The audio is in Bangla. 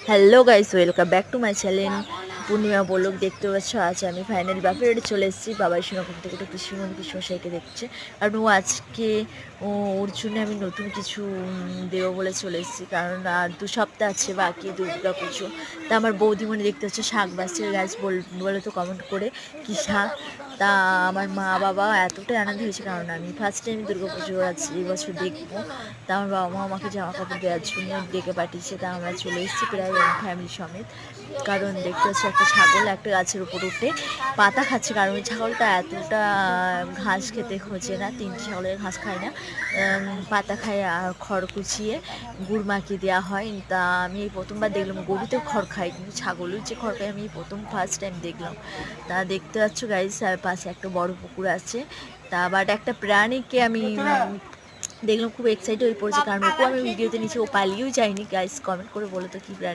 Hello guys, welcome back to my channel Purnima vlog. দেখতে পাচ্ছ আজ আমি ফাইনালি বাপের বাড়ি চলে এসেছি। বাবার সঙ্গে ঘুম থেকে একটু পিসমশাইকে দেখছে, কারণ ও আজকে ওর জন্য আমি নতুন কিছু দেবো বলে চলে এসেছি। কারণ আর 2 সপ্তাহ আছে বাকি দুর্গা পুজো। তা আমার বৌদিমণি দেখতে হচ্ছে শাক বাসছে। গাছ বলে তো কমেন্ট করে কী শাক। তা আমার মা বাবা এতটাই আনন্দ হয়েছে, কারণ আমি ফার্স্ট টাইম দুর্গা পুজো আছি এবছর দেখবো। তা আমার বাবা মা আমাকে জামা কাপড় দেওয়ার জন্য ডেকে পাঠিয়েছে। তা আমরা চলে এসেছি প্রায় ফ্যামিলি সমেত। কারণ দেখতে হচ্ছে একটা ছাগল একটা গাছের উপর উঠে পাতা খাচ্ছে, কারণ ওই ছাগলটা এতটা ঘাস খেতে খোঁজে না, 3টে ছাগলের ঘাস খায় না, পাতা খায় আর খড় কুচিয়ে গুড় মাখিয়ে দেওয়া হয়। তা আমি এই প্রথমবার দেখলাম গরুতেও খড় খায়, কিন্তু ছাগলের যে খড় খায় আমি ফার্স্ট টাইম দেখলাম। তা দেখতে পাচ্ছ গাইস, আর পাশে একটা বড় পুকুর আছে। তা বাট একটা প্রাণীকে আমি দেখলাম, খুব এক্সাইটেড হয়ে পড়েছে, কারণ ওকেও আমি ভিডিওতে নিচে, ও পালিয়েও যায়নি। গাইস কমেন্ট করে বলো তো কী প্রাণী।